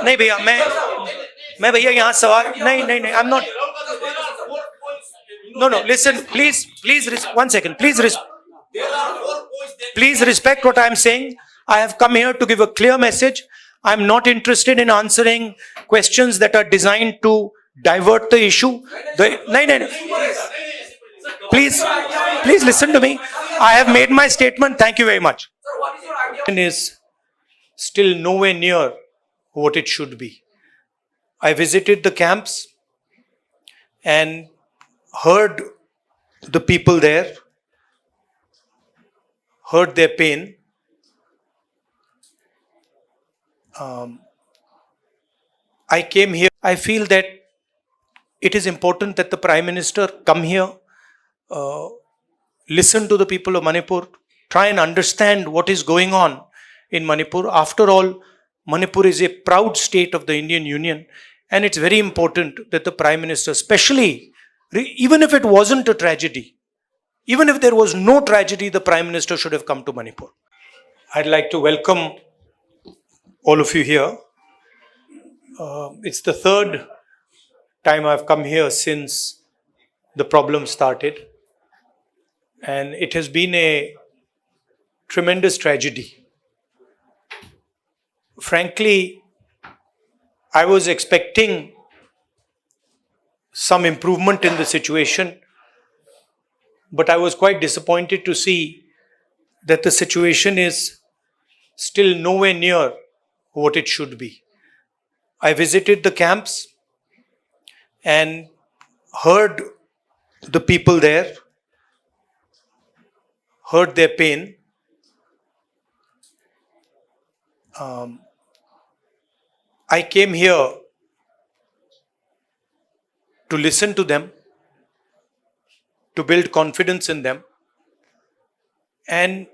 नहीं भैया, मैं भैया यहाँ सवाल नहीं, I am not. No, listen, please, 1 second, please respect what I am saying. I have come here to give a clear message. I am not interested in answering questions that are designed to divert the issue. No. Please listen to me. I have made my statement. Thank you very much. Is still nowhere near what it should be. I visited the camps and heard the people there, heard their pain. I came here. I feel that it is important that the Prime Minister come here, listen to the people of Manipur, try and understand what is going on in Manipur. After all, Manipur is a proud state of the Indian Union, and it's very important that the Prime Minister, especially, even if it wasn't a tragedy, even if there was no tragedy, the Prime Minister should have come to Manipur. I'd like to welcome all of you here. It's the third time I've come here since the problem started, and it has been a tremendous tragedy. Frankly, I was expecting some improvement in the situation, but I was quite disappointed to see that the situation is still nowhere near what it should be. I visited the camps and heard the people there, heard their pain. I came here to listen to them, to build confidence in them, and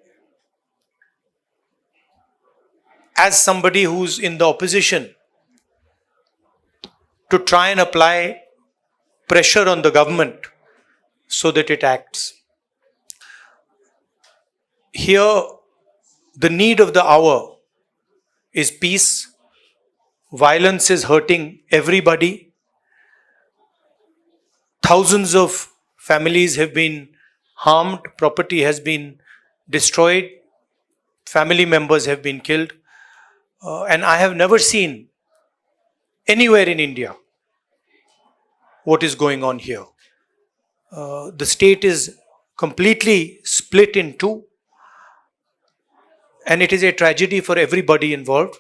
as somebody who's in the opposition, to try and apply pressure on the government so that it acts. Here, the need of the hour is peace. Violence is hurting everybody. Thousands of families have been harmed, property has been destroyed, family members have been killed. And I have never seen anywhere in India what is going on here. The state is completely split in two, and it is a tragedy for everybody involved.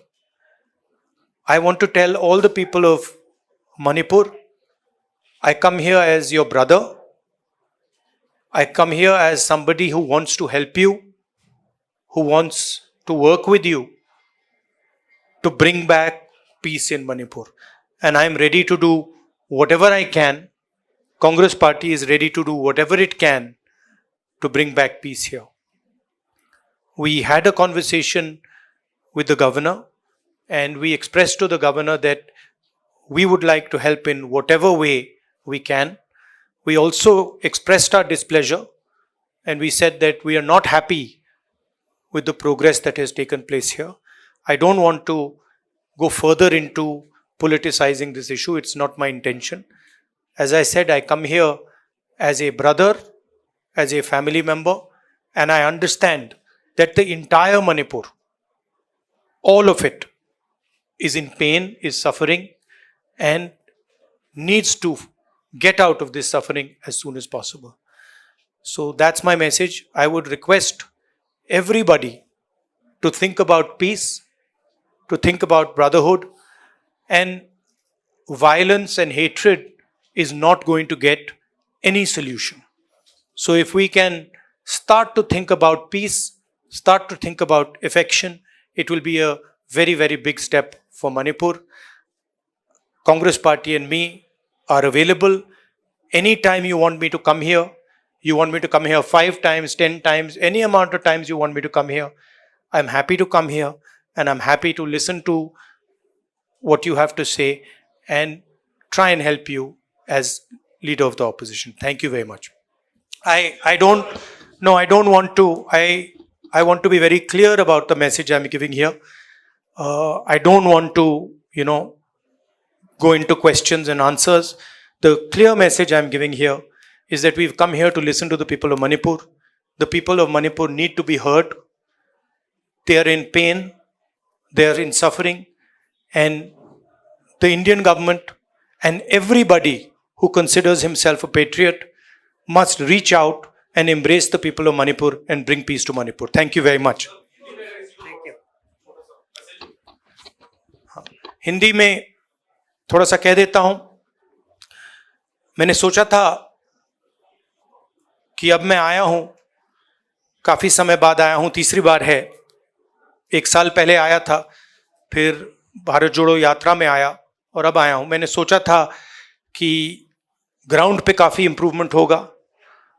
I want to tell all the people of Manipur, I come here as your brother. I come here as somebody who wants to help you, who wants to work with you to bring back peace in Manipur. And I am ready to do whatever I can. Congress Party is ready to do whatever it can to bring back peace here. We had a conversation with the governor, and we expressed to the governor that we would like to help in whatever way we can. We also expressed our displeasure, and we said that we are not happy with the progress that has taken place here. I don't want to go further into politicizing this issue. It's not my intention. As I said, I come here as a brother, as a family member, and I understand that the entire Manipur, all of it, is in pain, is suffering, and needs to get out of this suffering as soon as possible. So that's my message. I would request everybody to think about peace, to think about brotherhood, and violence and hatred is not going to get any solution. So if we can start to think about peace, start to think about affection, it will be a very, very big step for Manipur. Congress Party and me are available. Anytime you want me to come here, you want me to come here 5 times, 10 times, any amount of times you want me to come here, I'm happy to come here, and I'm happy to listen to what you have to say and try and help you as leader of the opposition. Thank you very much. I want to be very clear about the message I'm giving here. I don't want to go into questions and answers. The clear message I'm giving here is that we've come here to listen to the people of Manipur. The people of Manipur need to be heard. They are in pain, they are in suffering, and the Indian government and everybody who considers himself a patriot must reach out and embrace the people of Manipur and bring peace to Manipur. Thank you very much. Hindi में थोड़ा सा कह देता हूं. मैंने सोचा था कि अब मैं आया हूं, काफी समय बाद आया हूं, तीसरी बार है. 1 साल पहले आया था, फिर भारत जोड़ो यात्रा में आया और अब आया हूं. मैंने सोचा था कि ग्राउंड पे काफी इंप्रूवमेंट होगा,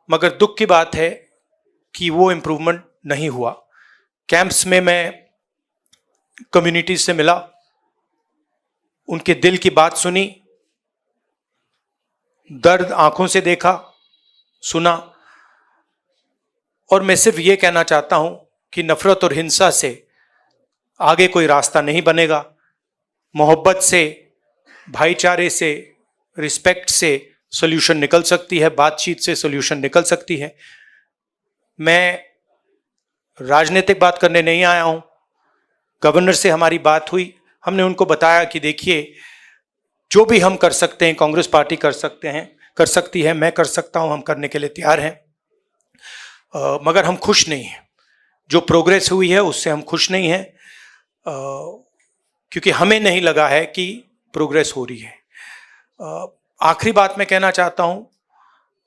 मगर दुख की बात है कि वो इंप्रूवमेंट नहीं हुआ. कैंप्स में मैं कम्युनिटी से मिला, उनके दिल की बात सुनी, दर्द आंखों से देखा, सुना, और मैं सिर्फ ये कहना चाहता हूं कि नफरत और हिंसा से आगे कोई रास्ता नहीं बनेगा. मोहब्बत से, भाईचारे से, रिस्पेक्ट से सॉल्यूशन निकल सकती है, बातचीत से सॉल्यूशन निकल सकती है. मैं राजनीतिक बात करने नहीं आया हूं. गवर्नर से हमारी बात हुई, हमने उनको बताया कि देखिए, जो भी हम कर सकते हैं, कांग्रेस पार्टी कर सकती है, मैं कर सकता हूं, हम करने के लिए तैयार हैं. मगर हम खुश नहीं हैं. जो प्रोग्रेस हुई है उससे हम खुश नहीं हैं, क्योंकि हमें नहीं लगा है कि प्रोग्रेस हो रही है. आखिरी बात मैं कहना चाहता हूं,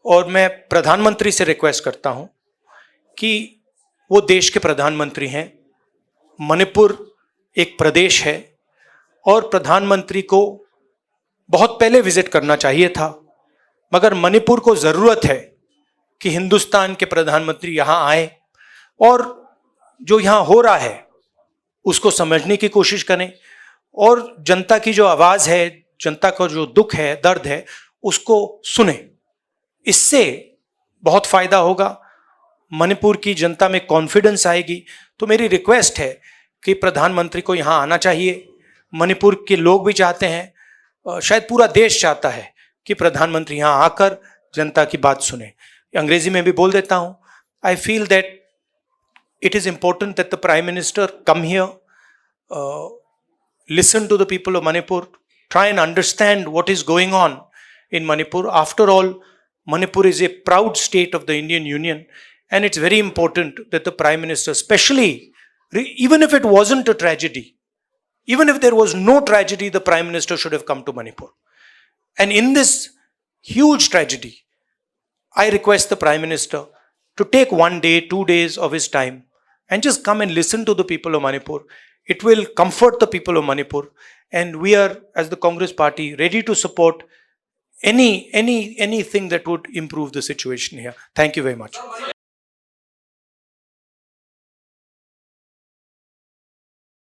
और मैं प्रधानमंत्री से रिक्वेस्ट करता हूं कि वो देश के प्रधानमंत्री हैं. मणिपुर एक प्रदेश है और प्रधानमंत्री को बहुत पहले विजिट करना चाहिए था, मगर मणिपुर को जरूरत है कि हिंदुस्तान के प्रधानमंत्री यहां आए और जो यहां हो रहा है उसको समझने की कोशिश करें, और जनता की जो आवाज है, जनता का जो दुख है, दर्द है, उसको सुने. इससे बहुत फायदा होगा, मणिपुर की जनता में कॉन्फिडेंस आएगी. तो मेरी रिक्वेस्ट है कि प्रधानमंत्री को यहां आना चाहिए. मणिपुर के लोग भी चाहते हैं, शायद पूरा देश चाहता है कि प्रधानमंत्री यहां आकर जनता की बात सुने. अंग्रेजी में भी बोल देता हूं. I feel that it is important that the Prime Minister come here, listen to the people of Manipur, try and understand what is going on in Manipur. After all, Manipur is a proud state of the Indian Union, and it's very important that the Prime Minister, especially, even if it wasn't a tragedy, even if there was no tragedy, the Prime Minister should have come to Manipur. And in this huge tragedy, I request the Prime Minister to take 1 day, 2 days of his time and just come and listen to the people of Manipur. It will comfort the people of Manipur, and we are, as the Congress party, ready to support anything that would improve the situation here. Thank you very much.